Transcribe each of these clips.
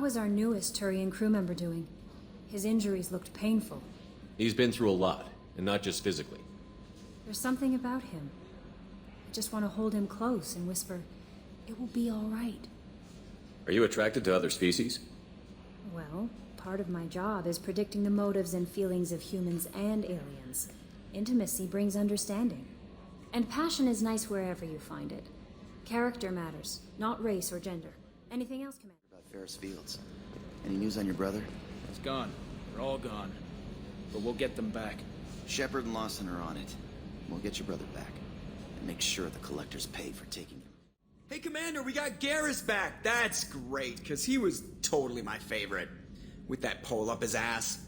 How is our newest Turian crew member doing? His injuries looked painful. He's been through a lot, and not just physically. There's something about him. I just want to hold him close and whisper, "It will be all right." Are you attracted to other species? Well, part of my job is predicting the motives and feelings of humans and aliens. Intimacy brings understanding. And passion is nice wherever you find it. Character matters, not race or gender. Anything else can matter. About Ferris Fields. Any news on your brother? He's gone. They're all gone. But we'll get them back. Shepard and Lawson are on it. We'll get your brother back. And make sure the collectors pay for taking him. Hey, Commander, we got Garrus back. That's great, because he was totally my favorite. With that pole up his ass.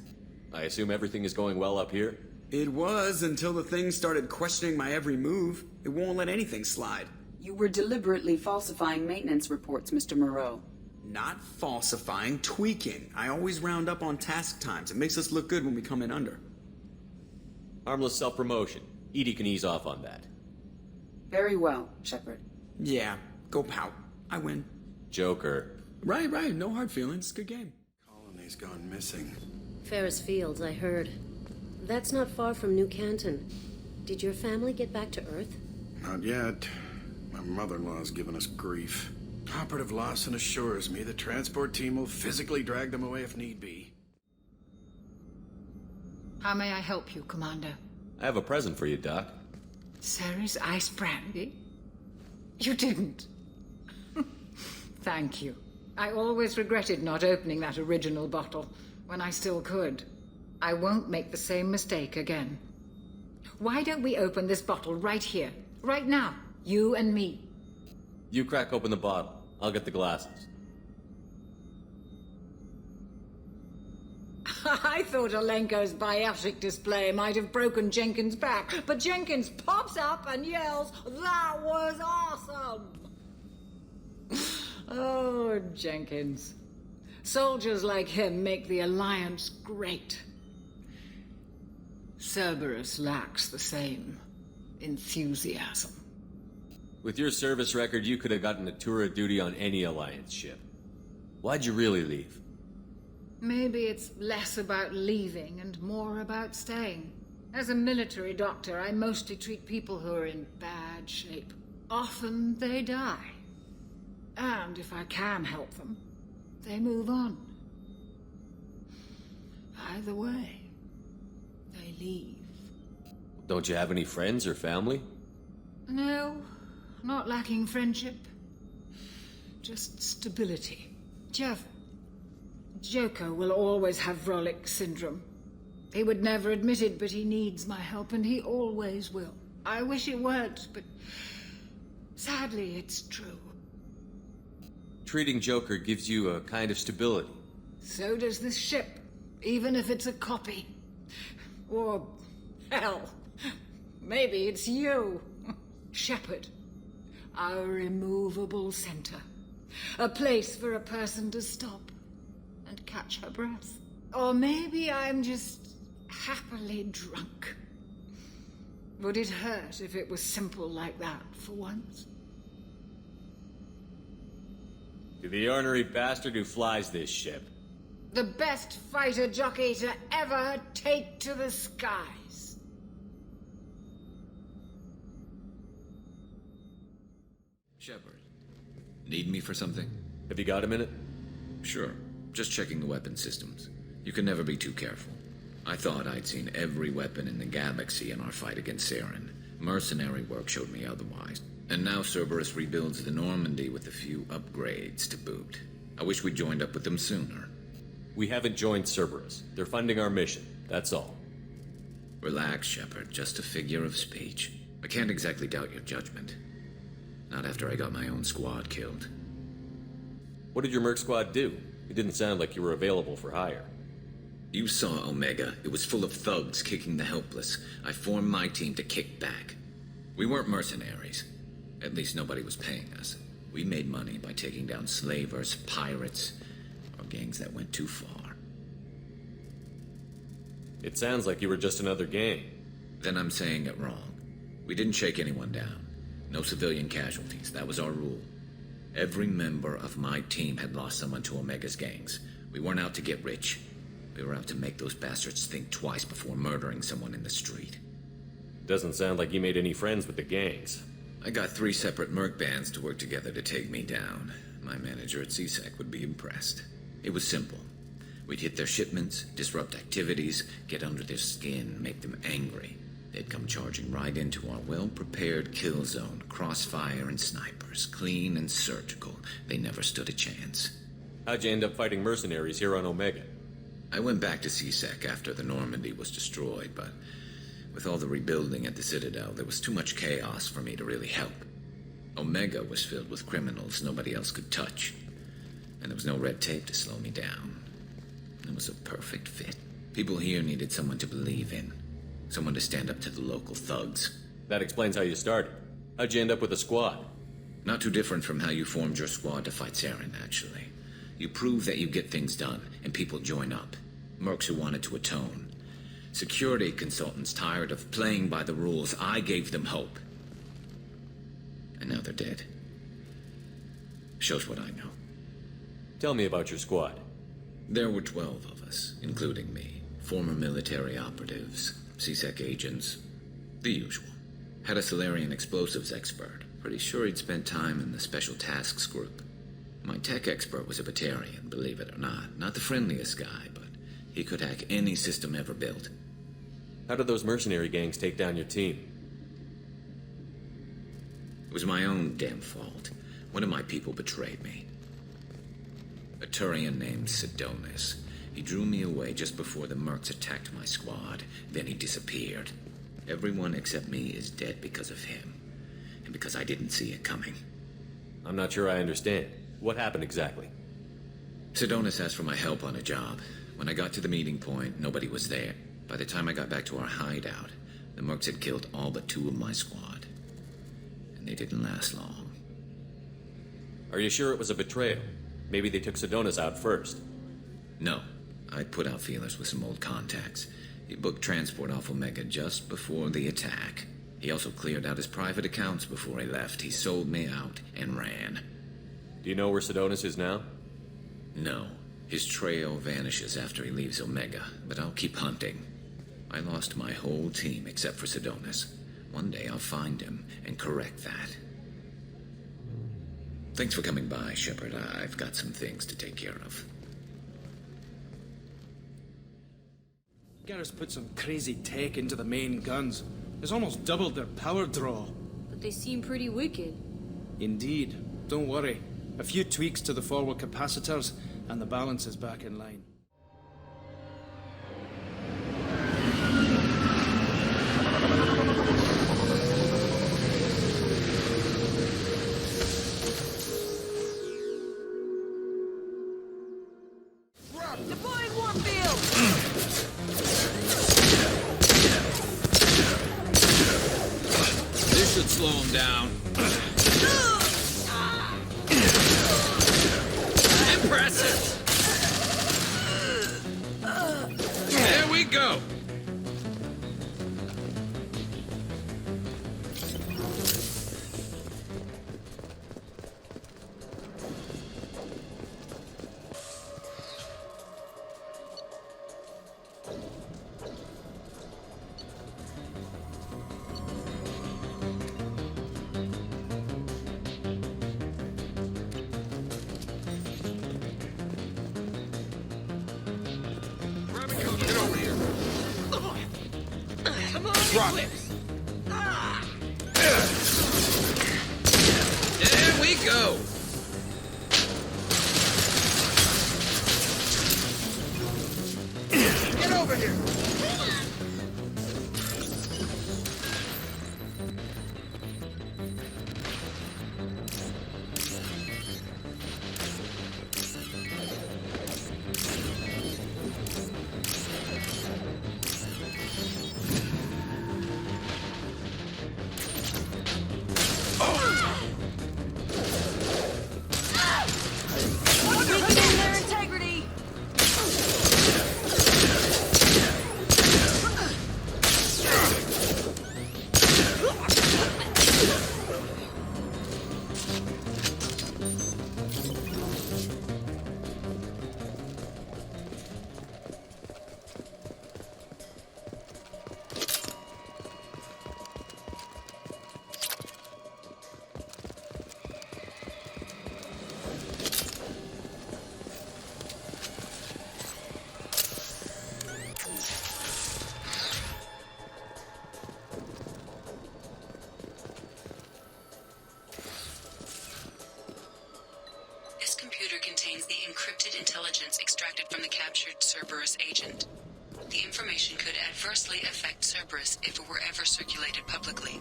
I assume everything is going well up here? It was until the thing started questioning my every move. It won't let anything slide. You were deliberately falsifying maintenance reports, Mr. Moreau. Not falsifying, tweaking. I always round up on task times. It makes us look good when we come in under. Harmless self-promotion. Edie can ease off on that. Very well, Shepard. Yeah, go pout. I win. Joker. Right, no hard feelings. Good game. Colony's gone missing. Ferris Fields, I heard. That's not far from New Canton. Did your family get back to Earth? Not yet. My mother-in-law's given us grief. Operative Lawson assures me the transport team will physically drag them away if need be. How may I help you, Commander? I have a present for you, Doc. Ceres ice brandy? You didn't. Thank you. I always regretted not opening that original bottle when I still could. I won't make the same mistake again. Why don't we open this bottle right here, right now, you and me? You crack open the bottle. I'll get the glasses. I thought Alenko's biotic display might have broken Jenkins' back, but Jenkins pops up and yells, "That was awesome!" Oh, Jenkins. Soldiers like him make the Alliance great. Cerberus lacks the same enthusiasm. With your service record, you could have gotten a tour of duty on any Alliance ship. Why'd you really leave? Maybe it's less about leaving and more about staying. As a military doctor, I mostly treat people who are in bad shape. Often they die. And if I can help them, they move on. Either way, they leave. Don't you have any friends or family? No, not lacking friendship. Just stability. Joker will always have Vrolic syndrome. He would never admit it, but he needs my help, and he always will. I wish it weren't, but sadly, it's true. Treating Joker gives you a kind of stability. So does this ship, even if it's a copy. Or, hell, maybe it's you, Shepard. Our immovable center. A place for a person to stop and catch her breath. Or maybe I'm just happily drunk. Would it hurt if it was simple like that for once? To the ornery bastard who flies this ship. The best fighter jockey to ever take to the skies. Shepard, need me for something? Have you got a minute? Sure. Just checking the weapon systems. You can never be too careful. I thought I'd seen every weapon in the galaxy in our fight against Saren. Mercenary work showed me otherwise. And now Cerberus rebuilds the Normandy with a few upgrades to boot. I wish we'd joined up with them sooner. We haven't joined Cerberus. They're funding our mission, that's all. Relax, Shepard. Just a figure of speech. I can't exactly doubt your judgment. Not after I got my own squad killed. What did your merc squad do? It didn't sound like you were available for hire. You saw Omega. It was full of thugs kicking the helpless. I formed my team to kick back. We weren't mercenaries. At least nobody was paying us. We made money by taking down slavers, pirates, or gangs that went too far. It sounds like you were just another gang. Then I'm saying it wrong. We didn't shake anyone down. No civilian casualties. That was our rule. Every member of my team had lost someone to Omega's gangs. We weren't out to get rich. We were out to make those bastards think twice before murdering someone in the street. Doesn't sound like you made any friends with the gangs. I got 3 separate merc bands to work together to take me down. My manager at CSEC would be impressed. It was simple. We'd hit their shipments, disrupt activities, get under their skin, make them angry. They'd come charging right into our well-prepared kill zone, crossfire and snipers, clean and surgical. They never stood a chance. How'd you end up fighting mercenaries here on Omega? I went back to CSEC after the Normandy was destroyed, but with all the rebuilding at the Citadel, there was too much chaos for me to really help. Omega was filled with criminals nobody else could touch, and there was no red tape to slow me down. It was a perfect fit. People here needed someone to believe in, someone to stand up to the local thugs. That explains how you started. How'd you end up with a squad? Not too different from how you formed your squad to fight Saren, actually. You prove that you get things done, and people join up. Mercs who wanted to atone. Security consultants tired of playing by the rules. I gave them hope. And now they're dead. Shows what I know. Tell me about your squad. There were 12 of us, including me. Former military operatives, CSEC agents, the usual. Had a Solarian explosives expert. Pretty sure he'd spent time in the Special Tasks Group. My tech expert was a Batarian, believe it or not. Not the friendliest guy, but he could hack any system ever built. How did those mercenary gangs take down your team? It was my own damn fault. One of my people betrayed me. A Turian named Sidonis. He drew me away just before the mercs attacked my squad. Then he disappeared. Everyone except me is dead because of him. And because I didn't see it coming. I'm not sure I understand. What happened exactly? Sidonis asked for my help on a job. When I got to the meeting point, nobody was there. By the time I got back to our hideout, the mercs had killed all but 2 of my squad. And they didn't last long. Are you sure it was a betrayal? Maybe they took Sidonis out first. No. I put out feelers with some old contacts. He booked transport off Omega just before the attack. He also cleared out his private accounts before he left. He sold me out and ran. Do you know where Sidonis is now? No. His trail vanishes after he leaves Omega, but I'll keep hunting. I lost my whole team except for Sidonis. One day I'll find him and correct that. Thanks for coming by, Shepard. I've got some things to take care of. Garrus put some crazy tech into the main guns. It's almost doubled their power draw. But they seem pretty wicked. Indeed. Don't worry. A few tweaks to the forward capacitors, and the balance is back in line. Deploying warfield! This should slow him down. Impressive! There we go! Drop it! There we go! Get over here! Weakening their integrity! Cerberus agent. The information could adversely affect Cerberus if it were ever circulated publicly.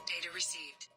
Data received.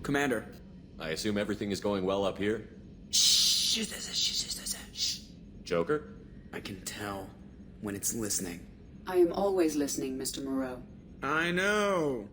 Commander. I assume everything is going well up here? Shh. Joker? I can tell when it's listening. I am always listening, Mr. Moreau. I know.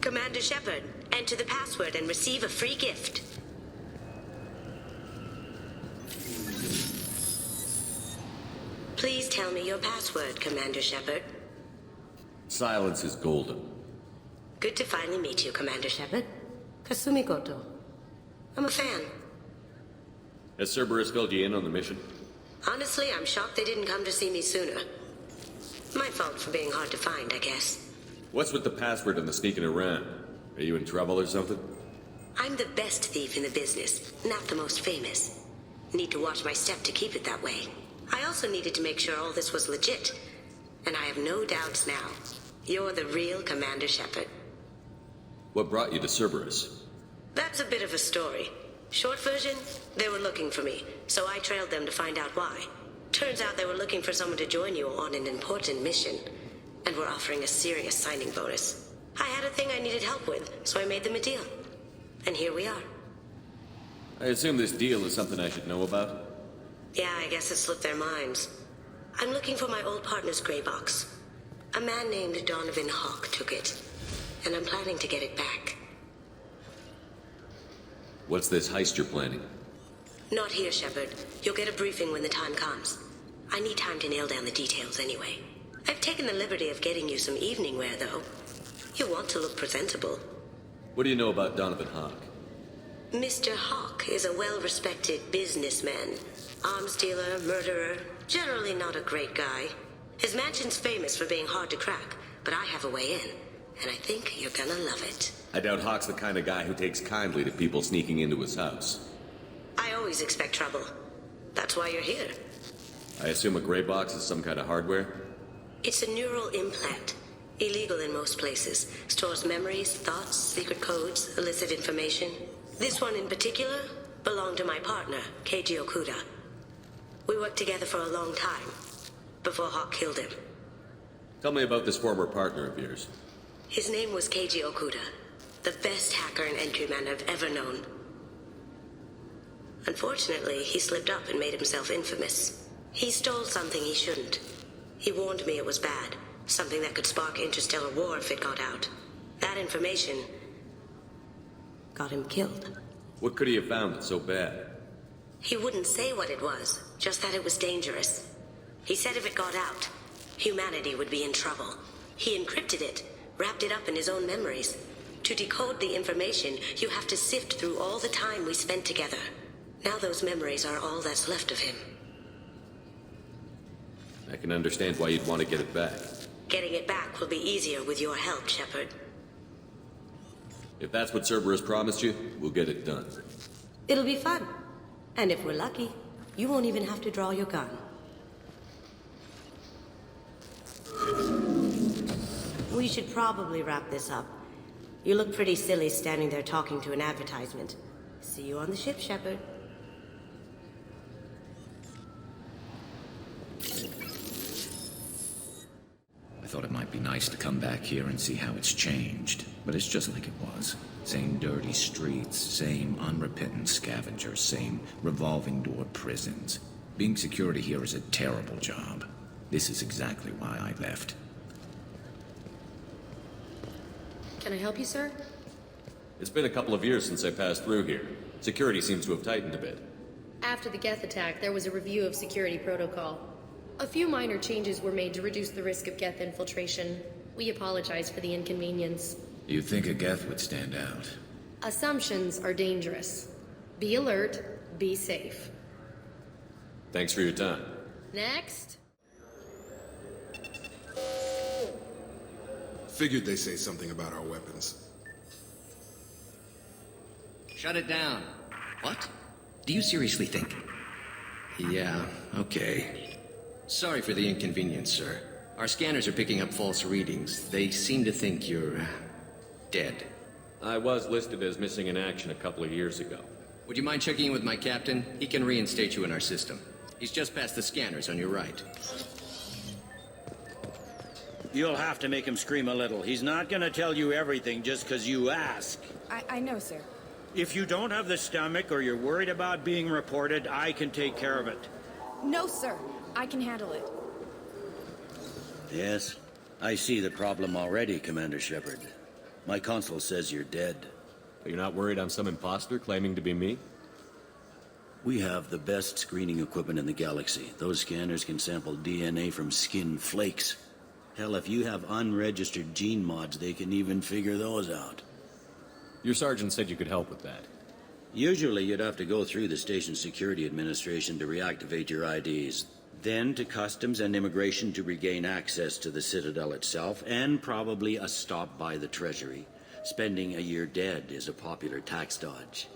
Commander Shepard, enter the password and receive a free gift. Please tell me your password, Commander Shepard. Silence is golden. Good to finally meet you, Commander Shepard. Kasumi Goto. I'm a fan. Has Cerberus filled you in on the mission? Honestly, I'm shocked they didn't come to see me sooner. My fault for being hard to find, I guess. What's with the password and the sneaking around? Are you in trouble or something? I'm the best thief in the business, not the most famous. Need to watch my step to keep it that way. I also needed to make sure all this was legit. And I have no doubts now. You're the real Commander Shepard. What brought you to Cerberus? That's a bit of a story. Short version, they were looking for me, so I trailed them to find out why. Turns out they were looking for someone to join you on an important mission. And were offering a serious signing bonus. I had a thing I needed help with, so I made them a deal. And here we are. I assume this deal is something I should know about? Yeah, I guess it slipped their minds. I'm looking for my old partner's gray box. A man named Donovan Hawk took it, and I'm planning to get it back. What's this heist you're planning? Not here, Shepard. You'll get a briefing when the time comes. I need time to nail down the details anyway. I've taken the liberty of getting you some evening wear, though. You want to look presentable. What do you know about Donovan Hawk? Mr. Hawk is a well-respected businessman. Arms dealer, murderer, generally not a great guy. His mansion's famous for being hard to crack, but I have a way in, and I think you're gonna love it. I doubt Hawk's the kind of guy who takes kindly to people sneaking into his house. I always expect trouble. That's why you're here. I assume a gray box is some kind of hardware? It's a neural implant. Illegal in most places. Stores memories, thoughts, secret codes, illicit information. This one in particular belonged to my partner, Keiji Okuda. We worked together for a long time, before Hawk killed him. Tell me about this former partner of yours. His name was Keiji Okuda, the best hacker and entryman I've ever known. Unfortunately, he slipped up and made himself infamous. He stole something he shouldn't. He warned me it was bad, something that could spark interstellar war if it got out. That information got him killed. What could he have found that's so bad? He wouldn't say what it was, just that it was dangerous. He said if it got out, humanity would be in trouble. He encrypted it, wrapped it up in his own memories. To decode the information, you have to sift through all the time we spent together. Now those memories are all that's left of him. I can understand why you'd want to get it back. Getting it back will be easier with your help, Shepard. If that's what Cerberus promised you, we'll get it done. It'll be fun. And if we're lucky, you won't even have to draw your gun. We should probably wrap this up. You look pretty silly standing there talking to an advertisement. See you on the ship, Shepard. I thought it might be nice to come back here and see how it's changed, but it's just like it was. Same dirty streets, same unrepentant scavengers, same revolving door prisons. Being security here is a terrible job. This is exactly why I left. Can I help you, sir? It's been a couple of years since I passed through here. Security seems to have tightened a bit. After the Geth attack, there was a review of security protocol. A few minor changes were made to reduce the risk of Geth infiltration. We apologize for the inconvenience. You'd think a Geth would stand out. Assumptions are dangerous. Be alert, be safe. Thanks for your time. Next. Figured they'd say something about our weapons. Shut it down. What? Do you seriously think? Yeah, okay. Sorry for the inconvenience, sir. Our scanners are picking up false readings. They seem to think you're... dead. I was listed as missing in action a couple of years ago. Would you mind checking in with my captain? He can reinstate you in our system. He's just past the scanners on your right. You'll have to make him scream a little. He's not gonna tell you everything just because you ask. I know, sir. If you don't have the stomach or you're worried about being reported, I can take care of it. No, sir. I can handle it. Yes, I see the problem already, Commander Shepard. My console says you're dead. But you're not worried I'm some imposter claiming to be me? We have the best screening equipment in the galaxy. Those scanners can sample DNA from skin flakes. Hell, if you have unregistered gene mods, they can even figure those out. Your sergeant said you could help with that. Usually you'd have to go through the station security administration to reactivate your IDs. Then to customs and immigration to regain access to the Citadel itself, and probably a stop by the Treasury. Spending a year dead is a popular tax dodge.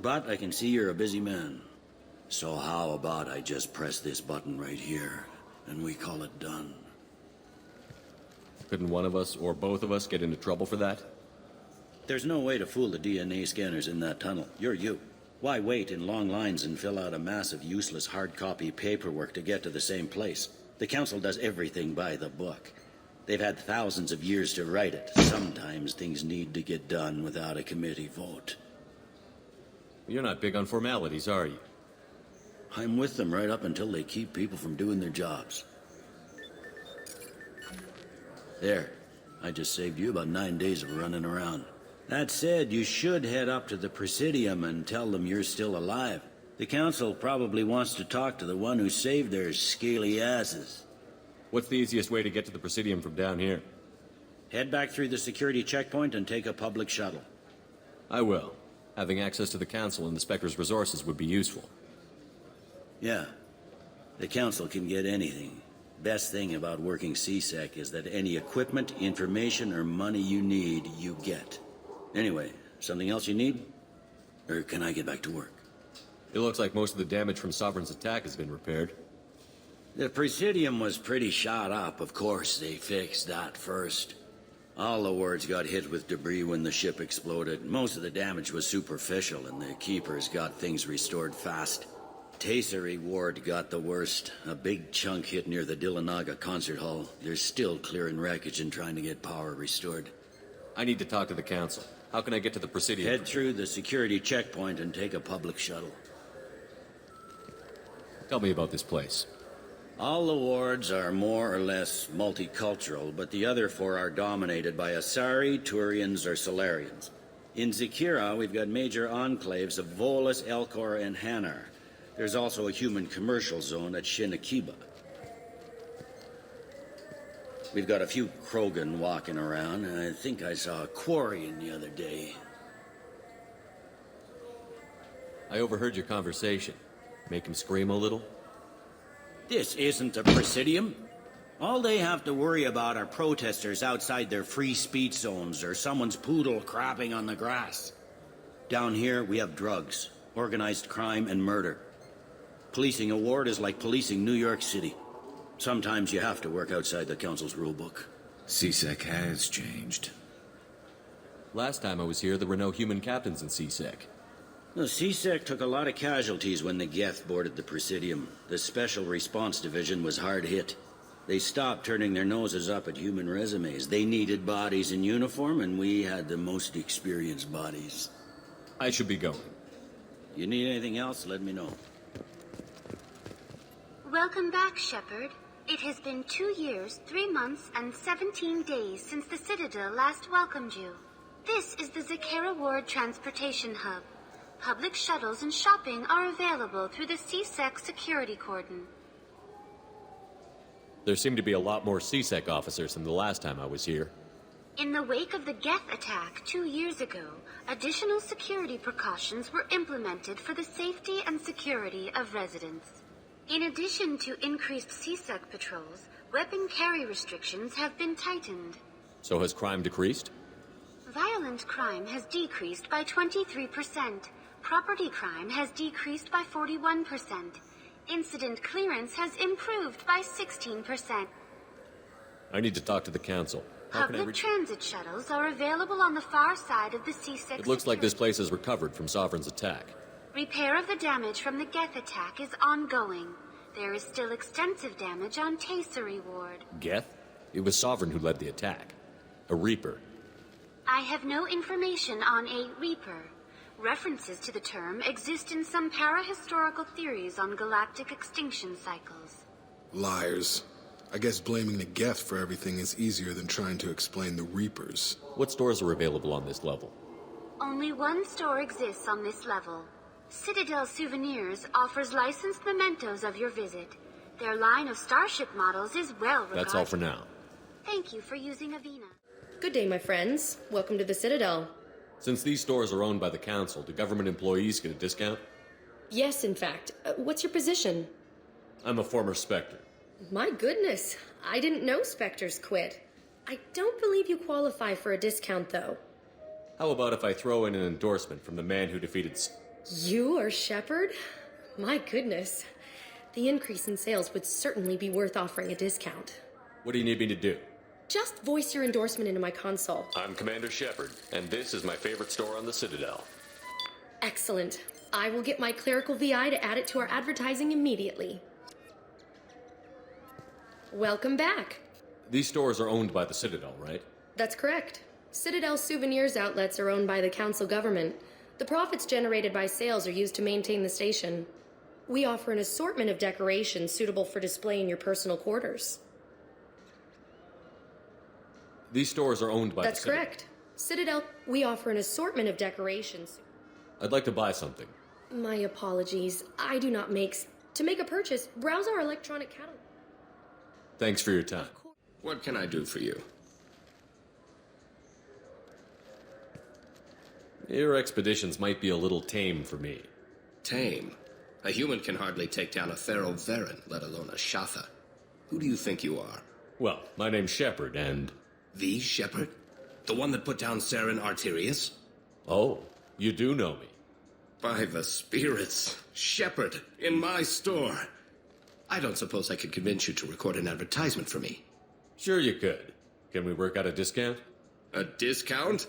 But I can see you're a busy man. So how about I just press this button right here, and we call it done? Couldn't one of us, or both of us, get into trouble for that? There's no way to fool the DNA scanners in that tunnel. You're you. Why wait in long lines and fill out a massive useless hard copy paperwork to get to the same place? The Council does everything by the book. They've had thousands of years to write it. Sometimes things need to get done without a committee vote. You're not big on formalities, are you? I'm with them right up until they keep people from doing their jobs. There. I just saved you about 9 days of running around. That said, you should head up to the Presidium and tell them you're still alive. The Council probably wants to talk to the one who saved their scaly asses. What's the easiest way to get to the Presidium from down here? Head back through the security checkpoint and take a public shuttle. I will. Having access to the Council and the Spectre's resources would be useful. Yeah. The Council can get anything. Best thing about working CSEC is that any equipment, information, or money you need, you get. Anyway, something else you need? Or can I get back to work? It looks like most of the damage from Sovereign's attack has been repaired. The Presidium was pretty shot up. Of course, they fixed that first. All the wards got hit with debris when the ship exploded. Most of the damage was superficial, and the Keepers got things restored fast. Tasery Ward got the worst. A big chunk hit near the Dillanaga concert hall. They're still clearing wreckage and trying to get power restored. I need to talk to the Council. How can I get to the Presidium? Head through the security checkpoint and take a public shuttle. Tell me about this place. All the wards are more or less multicultural, but the other four are dominated by Asari, Turians, or Solarians. In Zakira, we've got major enclaves of Volus, Elcor, and Hanar. There's also a human commercial zone at Shinakiba. We've got a few Krogan walking around, and I think I saw a Quarian the other day. I overheard your conversation. Make him scream a little? This isn't a Presidium. All they have to worry about are protesters outside their free speech zones or someone's poodle crapping on the grass. Down here, we have drugs, organized crime, and murder. Policing a ward is like policing New York City. Sometimes you have to work outside the Council's rulebook. CSEC has changed. Last time I was here, there were no human captains in CSEC. The CSEC took a lot of casualties when the Geth boarded the Presidium. The Special Response Division was hard hit. They stopped turning their noses up at human resumes. They needed bodies in uniform, and we had the most experienced bodies. I should be going. You need anything else, let me know. Welcome back, Shepard. It has been 2 years, 3 months, and 17 days since the Citadel last welcomed you. This is the Zakira Ward Transportation Hub. Public shuttles and shopping are available through the CSEC security cordon. There seem to be a lot more CSEC officers than the last time I was here. In the wake of the Geth attack 2 years ago, additional security precautions were implemented for the safety and security of residents. In addition to increased CSEC patrols, weapon carry restrictions have been tightened. So has crime decreased? Violent crime has decreased by 23%. Property crime has decreased by 41%. Incident clearance has improved by 16%. I need to talk to the council. How can I Public transit shuttles are available on the far side of the C6. It looks like this place is recovered from Sovereign's attack. Repair of the damage from the Geth attack is ongoing. There is still extensive damage on Tasery Ward. Geth? It was Sovereign who led the attack. A Reaper. I have no information on a Reaper. References to the term exist in some parahistorical theories on galactic extinction cycles. Liars. I guess blaming the Geth for everything is easier than trying to explain the Reapers. What stores are available on this level? Only one store exists on this level. Citadel Souvenirs offers licensed mementos of your visit. Their line of starship models is well regarded. That's all for now. Thank you for using Avena. Good day, my friends. Welcome to the Citadel. Since these stores are owned by the council, do government employees get a discount? Yes, in fact. What's your position? I'm a former Spectre. My goodness, I didn't know Spectres quit. I don't believe you qualify for a discount, though. How about if I throw in an endorsement from the man who defeated... You are Shepard? My goodness. The increase in sales would certainly be worth offering a discount. What do you need me to do? Just voice your endorsement into my console. I'm Commander Shepard, and this is my favorite store on the Citadel. Excellent. I will get my clerical VI to add it to our advertising immediately. Welcome back. These stores are owned by the Citadel, right? That's correct. Citadel Souvenirs outlets are owned by the council government. The profits generated by sales are used to maintain the station. We offer an assortment of decorations suitable for display in your personal quarters. These stores are owned by That's the Citadel. correct. Citadel, we offer an assortment of decorations. I'd like to buy something. My apologies. I do not make... To make a purchase, browse our electronic catalog. Thanks for your time. What can I do for you? Your expeditions might be a little tame for me. Tame? A human can hardly take down a Pharaoh Varen, let alone a Shatha. Who do you think you are? Well, my name's Shepard, and... The Shepard? The one that put down Saren Arterius? Oh, you do know me. By the spirits, Shepard, in my store. I don't suppose I could convince you to record an advertisement for me. Sure you could. Can we work out a discount? A discount?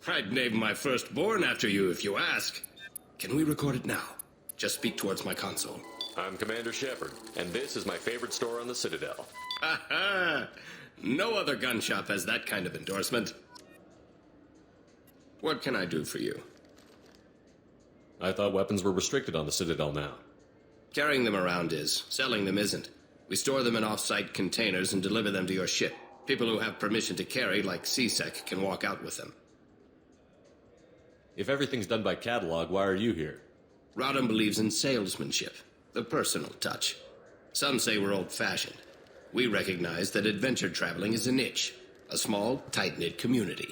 I'd name my firstborn after you if you ask. Can we record it now? Just speak towards my console. I'm Commander Shepard, and this is my favorite store on the Citadel. Ha ha! No other gun shop has that kind of endorsement. What can I do for you? I thought weapons were restricted on the Citadel now. Carrying them around is. Selling them isn't. We store them in off-site containers and deliver them to your ship. People who have permission to carry, like CSEC, can walk out with them. If everything's done by catalog, why are you here? Rodham believes in salesmanship, the personal touch. Some say we're old-fashioned. We recognize that adventure traveling is a niche, a small, tight-knit community.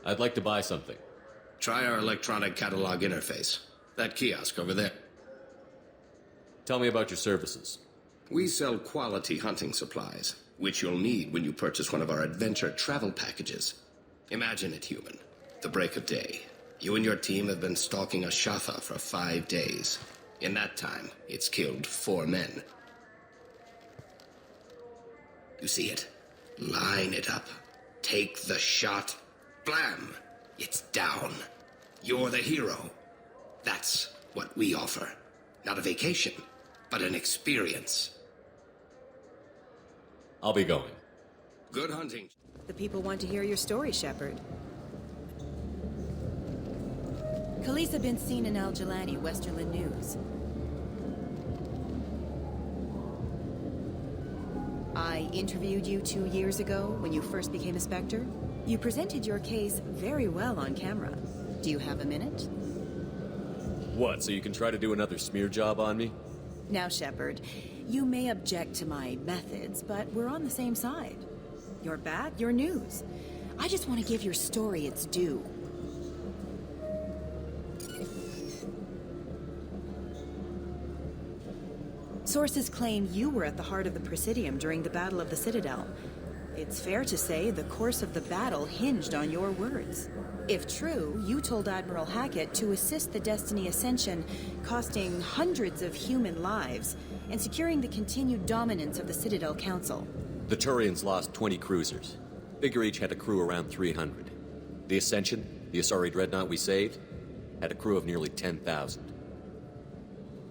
I'd like to buy something. Try our electronic catalog interface. That kiosk over there. Tell me about your services. We sell quality hunting supplies, which you'll need when you purchase one of our adventure travel packages. Imagine it, human. The break of day. You and your team have been stalking a Shatha for 5 days. In that time, it's killed 4 men. You see it? Line it up. Take the shot. Blam! It's down. You're the hero. That's what we offer. Not a vacation, but an experience. I'll be going. Good hunting. The people want to hear your story, Shepard. Khaleesa been seen in Al Jelani, Westerland News. I interviewed you 2 years ago when you first became a Spectre. You presented your case very well on camera. Do you have a minute? What, so you can try to do another smear job on me? Now, Shepard, You may object to my methods, but we're on the same side. You're bad, you're news. I just want to give your story its due. Sources claim you were at the heart of the Presidium during the Battle of the Citadel. It's fair to say the course of the battle hinged on your words. If true, you told Admiral Hackett to assist the Destiny Ascension, costing hundreds of human lives, and securing the continued dominance of the Citadel Council. The Turians lost 20 cruisers. Figure each had a crew around 300. The Ascension, the Asari dreadnought we saved, had a crew of nearly 10,000.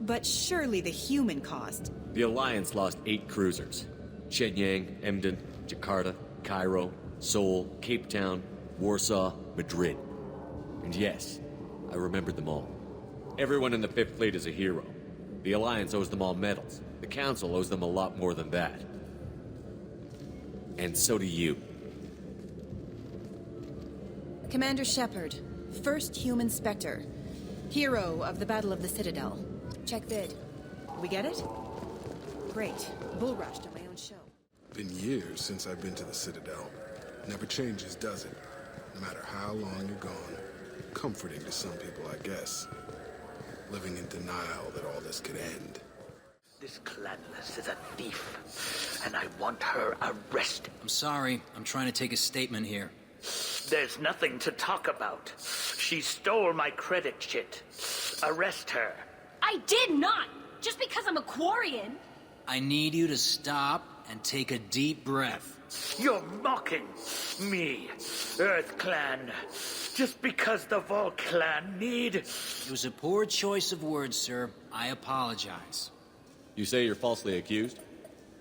But surely the human cost. The Alliance lost 8 cruisers. Shenyang, Emden, Jakarta, Cairo, Seoul, Cape Town, Warsaw, Madrid. And yes, I remembered them all. Everyone in the Fifth Fleet is a hero. The Alliance owes them all medals. The Council owes them a lot more than that. And so do you. Commander Shepard, first human Spectre. Hero of the Battle of the Citadel. Check vid. We get it? Great. Bull rushed on my own show. Been years since I've been to the Citadel. Never changes, does it? No matter how long you're gone. Comforting to some people, I guess. Living in denial that all this could end. This Clanless is a thief, and I want her arrested. I'm sorry. I'm trying to take a statement here. There's nothing to talk about. She stole my credit shit. Arrest her. I did not! Just because I'm a Quarian. I need you to stop and take a deep breath. You're mocking me, Earth Clan. Just because the Vol Clan need... It was a poor choice of words, sir. I apologize. You say you're falsely accused?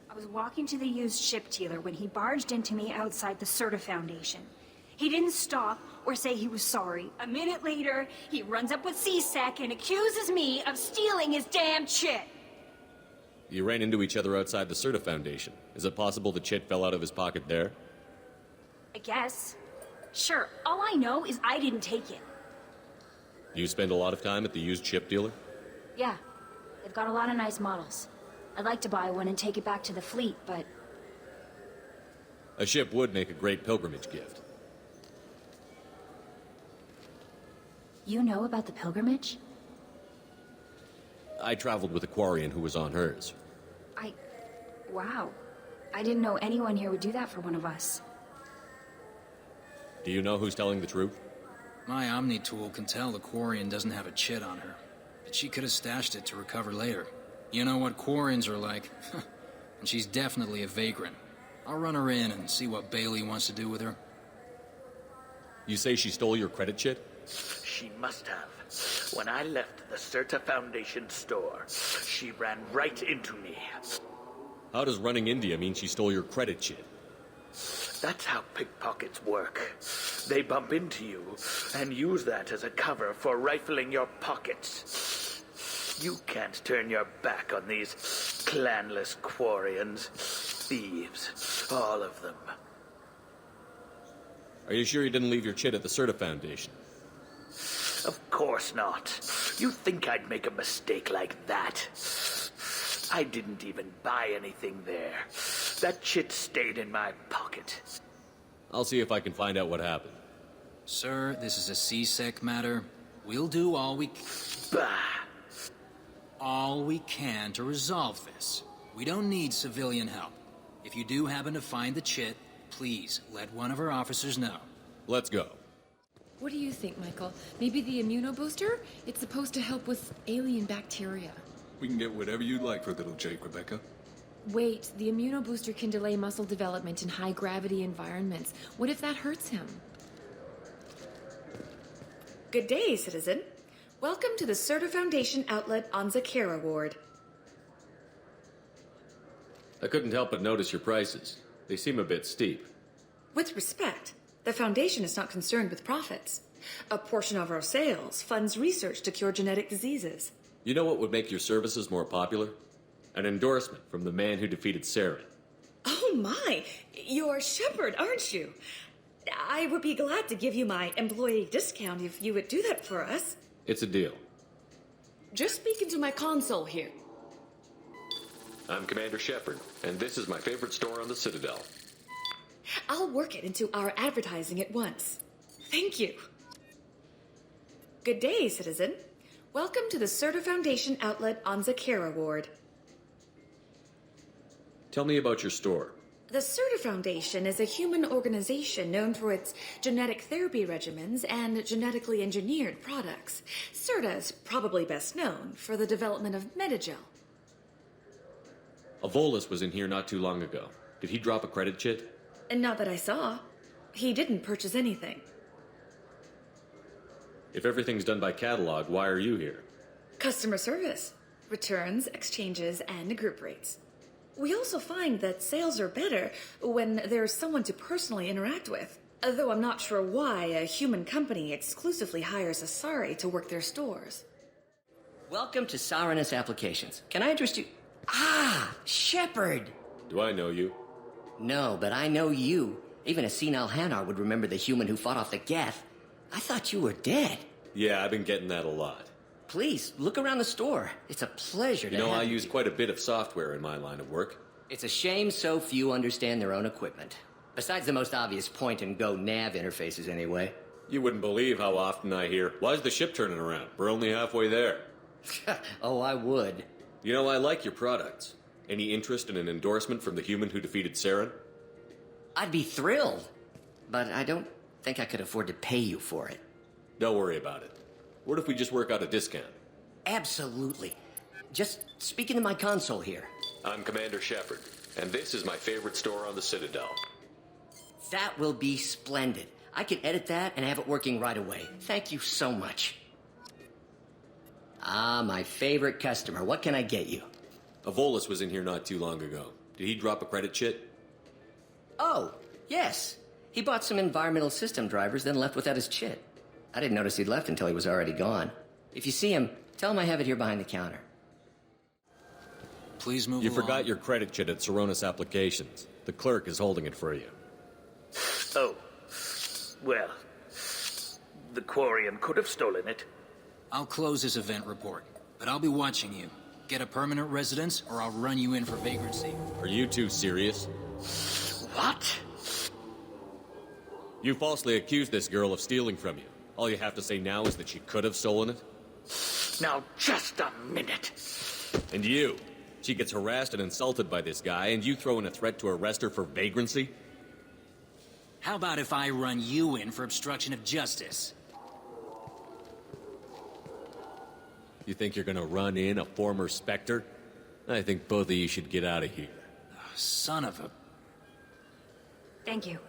I was walking to the used ship dealer when he barged into me outside the Certa Foundation. He didn't stop or say he was sorry. A minute later, he runs up with C-Sec and accuses me of stealing his damn chit. You ran into each other outside the Certa Foundation. Is it possible the chit fell out of his pocket there? I guess. Sure, all I know is I didn't take it. You spend a lot of time at the used ship dealer? Yeah, they've got a lot of nice models. I'd like to buy one and take it back to the fleet, but... A ship would make a great pilgrimage gift. You know about the pilgrimage? I traveled with a Quarian who was on hers. Wow. I didn't know anyone here would do that for one of us. Do you know who's telling the truth? My Omni tool can tell the Quarian doesn't have a chit on her, but she could have stashed it to recover later. You know what Quarians are like, and she's definitely a vagrant. I'll run her in and see what Bailey wants to do with her. You say she stole your credit chit? She must have. When I left the Certa Foundation store, she ran right into me. How does running into you mean she stole your credit chit? That's how pickpockets work. They bump into you and use that as a cover for rifling your pockets. You can't turn your back on these clanless Quarians. Thieves, all of them. Are you sure you didn't leave your chit at the Certa Foundation? Of course not. You think I'd make a mistake like that? I didn't even buy anything there. That chit stayed in my pocket. I'll see if I can find out what happened. Sir, this is a C-Sec matter. We'll do all we can to resolve this. We don't need civilian help. If you do happen to find the chit, please let one of our officers know. Let's go. What do you think, Michael? Maybe the immunobooster? It's supposed to help with alien bacteria. We can get whatever you'd like for little Jake, Rebecca. Wait, the immunobooster can delay muscle development in high-gravity environments. What if that hurts him? Good day, citizen. Welcome to the Certa Foundation outlet on Zakera Ward. I couldn't help but notice your prices. They seem a bit steep. With respect, the Foundation is not concerned with profits. A portion of our sales funds research to cure genetic diseases. You know what would make your services more popular? An endorsement from the man who defeated Saren. Oh my! You're Shepard, aren't you? I would be glad to give you my employee discount if you would do that for us. It's a deal. Just speak into my console here. I'm Commander Shepard, and this is my favorite store on the Citadel. I'll work it into our advertising at once. Thank you. Good day, citizen. Welcome to the Serta Foundation outlet on Zakera Ward. Tell me about your store. The Serta Foundation is a human organization known for its genetic therapy regimens and genetically engineered products. Serta is probably best known for the development of Metagel. Avolis was in here not too long ago. Did he drop a credit chit? And not that I saw. He didn't purchase anything. If everything's done by catalog, why are you here? Customer service. Returns, exchanges, and group rates. We also find that sales are better when there's someone to personally interact with. Though I'm not sure why a human company exclusively hires Asari to work their stores. Welcome to Saranus Applications. Can I address you? Ah, Shepard! Do I know you? No, but I know you. Even a senile Hanar would remember the human who fought off the Geth. I thought you were dead. Yeah, I've been getting that a lot. Please, look around the store. It's a pleasure to You know, have I use quite a bit of software in my line of work. It's a shame so few understand their own equipment. Besides the most obvious point-and-go nav interfaces, anyway. You wouldn't believe how often I hear, "Why's the ship turning around? We're only halfway there." Oh, I would. You know, I like your products. Any interest in an endorsement from the human who defeated Saren? I'd be thrilled. But I don't think I could afford to pay you for it. Don't worry about it. What if we just work out a discount? Absolutely. Just speak into my console here. I'm Commander Shepard, and this is my favorite store on the Citadel. That will be splendid. I can edit that and have it working right away. Thank you so much. Ah, my favorite customer. What can I get you? Avolis was in here not too long ago. Did he drop a credit chit? Oh, yes. He bought some environmental system drivers, then left without his chit. I didn't notice he'd left until he was already gone. If you see him, tell him I have it here behind the counter. Please move You along. forgot your credit chit at Saronis Applications. The clerk is holding it for you. Oh. Well, the Quarian could have stolen it. I'll close this event report, but I'll be watching you. Get a permanent residence, or I'll run you in for vagrancy. Are you two serious? What? You falsely accused this girl of stealing from you. All you have to say now is that she could have stolen it? Now, just a minute. And you? She gets harassed and insulted by this guy, and you throw in a threat to arrest her for vagrancy? How about if I run you in for obstruction of justice? You think you're gonna run in a former Spectre? I think both of you should get out of here. Son of a... Thank you.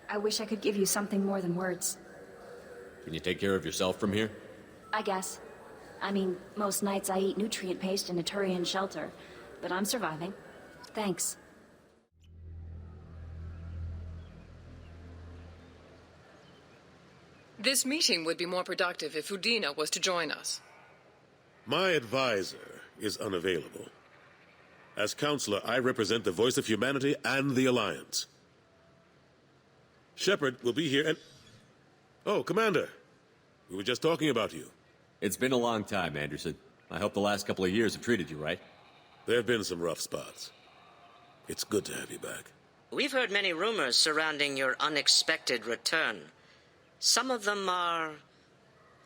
I wish I could give you something more than words. Can you take care of yourself from here? I guess. I mean, most nights I eat nutrient paste in a Turian shelter, but I'm surviving. Thanks. This meeting would be more productive if Udina was to join us. My advisor is unavailable. As counselor, I represent the voice of humanity and the Alliance. Shepard will be here and... Oh, Commander. We were just talking about you. It's been a long time, Anderson. I hope the last couple of years have treated you right. There have been some rough spots. It's good to have you back. We've heard many rumors surrounding your unexpected return. Some of them are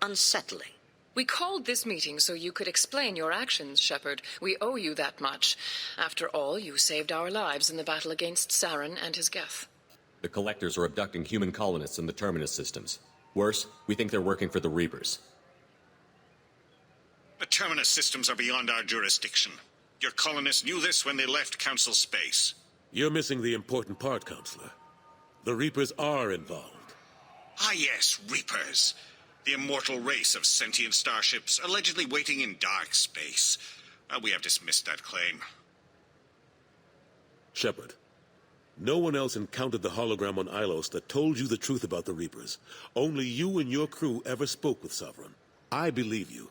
unsettling. We called this meeting so you could explain your actions, Shepard. We owe you that much. After all, you saved our lives in the battle against Saren and his Geth. The Collectors are abducting human colonists in the Terminus systems. Worse, we think they're working for the Reapers. The Terminus systems are beyond our jurisdiction. Your colonists knew this when they left Council space. You're missing the important part, Counselor. The Reapers are involved. Ah yes, Reapers. The immortal race of sentient starships allegedly waiting in dark space. We have dismissed that claim. Shepard, no one else encountered the hologram on Ilos that told you the truth about the Reapers. Only you and your crew ever spoke with Sovereign. I believe you.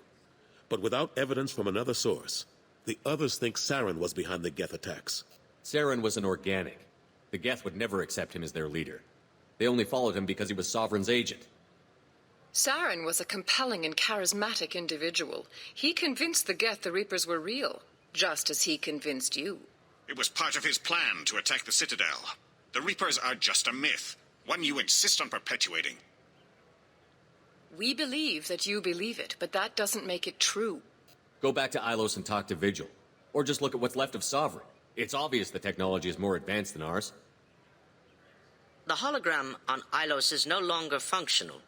But without evidence from another source, the others think Saren was behind the Geth attacks. Saren was an organic. The Geth would never accept him as their leader. They only followed him because he was Sovereign's agent. Saren was a compelling and charismatic individual. He convinced the Geth the Reapers were real. Just as he convinced you. It was part of his plan to attack the Citadel. The Reapers are just a myth, one you insist on perpetuating. We believe that you believe it, but that doesn't make it true. Go back to Ilos and talk to Vigil. Or just look at what's left of Sovereign. It's obvious the technology is more advanced than ours. The hologram on Ilos is no longer functional,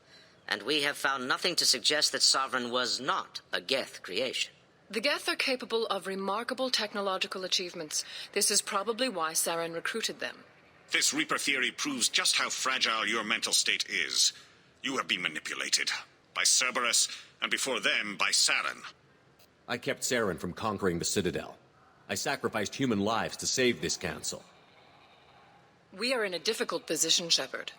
and we have found nothing to suggest that Sovereign was not a Geth creation. The Geth are capable of remarkable technological achievements. This is probably why Saren recruited them. This Reaper theory proves just how fragile your mental state is. You have been manipulated. By Cerberus, and before them, by Saren. I kept Saren from conquering the Citadel. I sacrificed human lives to save this council. We are in a difficult position, Shepard.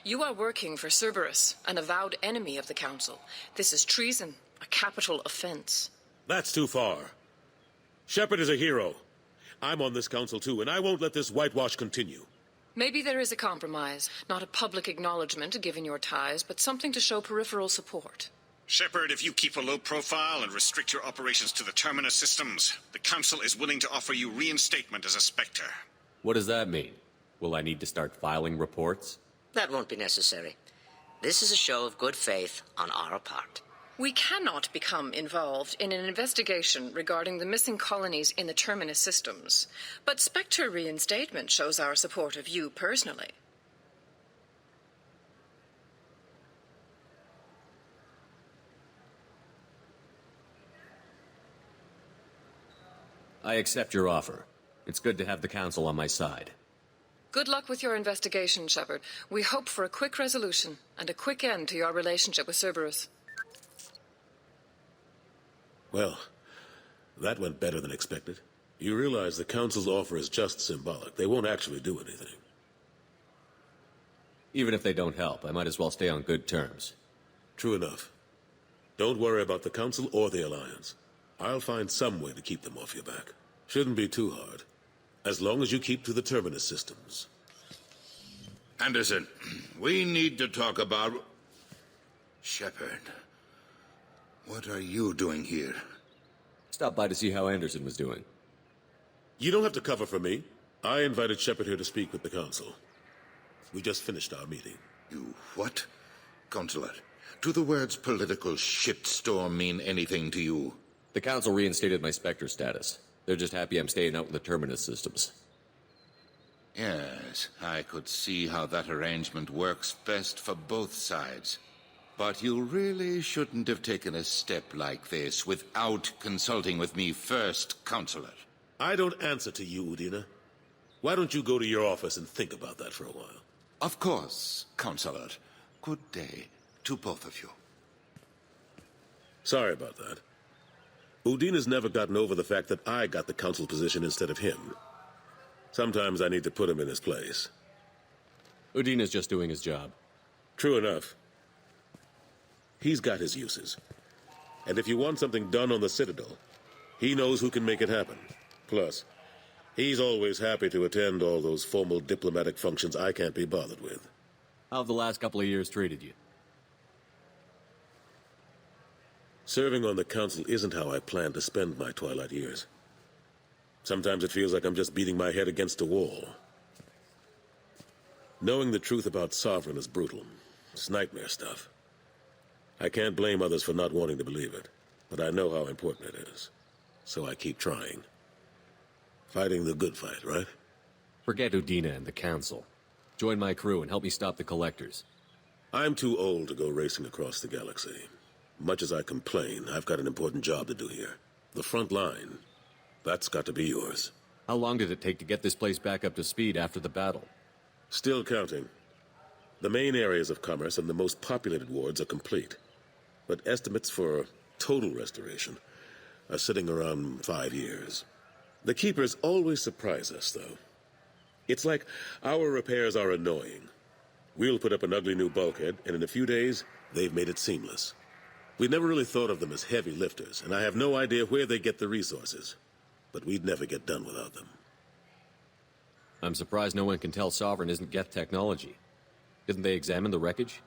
You are working for Cerberus, an avowed enemy of the Council. This is treason, a capital offense. That's too far. Shepard is a hero. I'm on this council too, and I won't let this whitewash continue. Maybe there is a compromise. Not a public acknowledgement given your ties, but something to show peripheral support. Shepard, if you keep a low profile and restrict your operations to the Terminus systems, the Council is willing to offer you reinstatement as a Spectre. What does that mean? Will I need to start filing reports? That won't be necessary. This is a show of good faith on our part. We cannot become involved in an investigation regarding the missing colonies in the Terminus systems, but Spectre reinstatement shows our support of you personally. I accept your offer. It's good to have the Council on my side. Good luck with your investigation, Shepard. We hope for a quick resolution and a quick end to your relationship with Cerberus. Well, that went better than expected. You realize the Council's offer is just symbolic. They won't actually do anything. Even if they don't help, I might as well stay on good terms. True enough. Don't worry about the Council or the Alliance. I'll find some way to keep them off your back. Shouldn't be too hard. As long as you keep to the Terminus systems. Anderson, we need to talk about... Shepard. What are you doing here? Stop by to see how Anderson was doing. You don't have to cover for me. I invited Shepard here to speak with the Council. We just finished our meeting. You what? Counselor, do the words political shitstorm mean anything to you? The Council reinstated my Spectre status. They're just happy I'm staying out with the Terminus systems. Yes, I could see how that arrangement works best for both sides. But you really shouldn't have taken a step like this without consulting with me first, Counselor. I don't answer to you, Udina. Why don't you go to your office and think about that for a while? Of course, Counselor. Good day to both of you. Sorry about that. Udina's never gotten over the fact that I got the Council position instead of him. Sometimes I need to put him in his place. Udina's just doing his job. True enough. He's got his uses. And if you want something done on the Citadel, he knows who can make it happen. Plus, he's always happy to attend all those formal diplomatic functions I can't be bothered with. How have the last couple of years treated you? Serving on the Council isn't how I plan to spend my twilight years. Sometimes it feels like I'm just beating my head against a wall. Knowing the truth about Sovereign is brutal. It's nightmare stuff. I can't blame others for not wanting to believe it, but I know how important it is. So I keep trying. Fighting the good fight, right? Forget Udina and the Council. Join my crew and help me stop the Collectors. I'm too old to go racing across the galaxy. Much as I complain, I've got an important job to do here. The front line. That's got to be yours. How long did it take to get this place back up to speed after the battle? Still counting. The main areas of commerce and the most populated wards are complete. But estimates for total restoration are sitting around 5 years. The Keepers always surprise us, though. It's like our repairs are annoying. We'll put up an ugly new bulkhead, and in a few days, they've made it seamless. We never really thought of them as heavy lifters, and I have no idea where they get the resources. But we'd never get done without them. I'm surprised no one can tell Sovereign isn't Geth technology. Didn't they examine the wreckage?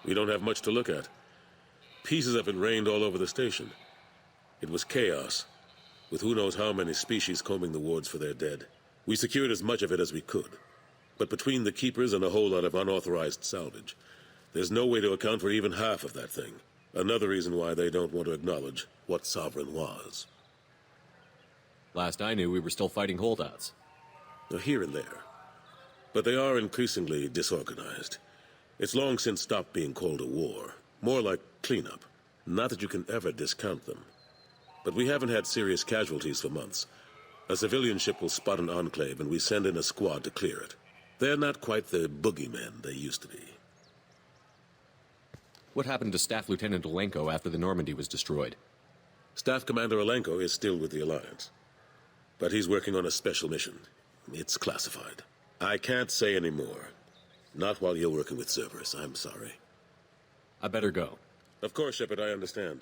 We don't have much to look at. Pieces of it rained all over the station. It was chaos, with who knows how many species combing the wards for their dead. We secured as much of it as we could. But between the keepers and a whole lot of unauthorized salvage, there's no way to account for even half of that thing. Another reason why they don't want to acknowledge what Sovereign was. Last I knew, we were still fighting holdouts. Here and there. But they are increasingly disorganized. It's long since stopped being called a war. More like cleanup. Not that you can ever discount them. But we haven't had serious casualties for months. A civilian ship will spot an enclave and we send in a squad to clear it. They're not quite the boogeymen they used to be. What happened to Staff Lieutenant Olenko after the Normandy was destroyed? Staff Commander Olenko is still with the Alliance. But he's working on a special mission. It's classified. I can't say any more. Not while you're working with Cerberus, I'm sorry. I better go. Of course, Shepard, I understand.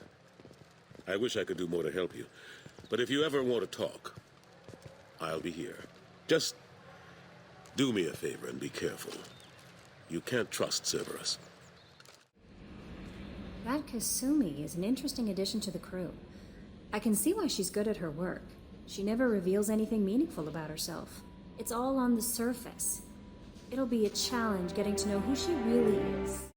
I wish I could do more to help you. But if you ever want to talk, I'll be here. Just do me a favor and be careful. You can't trust Cerberus. That Kasumi is an interesting addition to the crew. I can see why she's good at her work. She never reveals anything meaningful about herself. It's all on the surface. It'll be a challenge getting to know who she really is.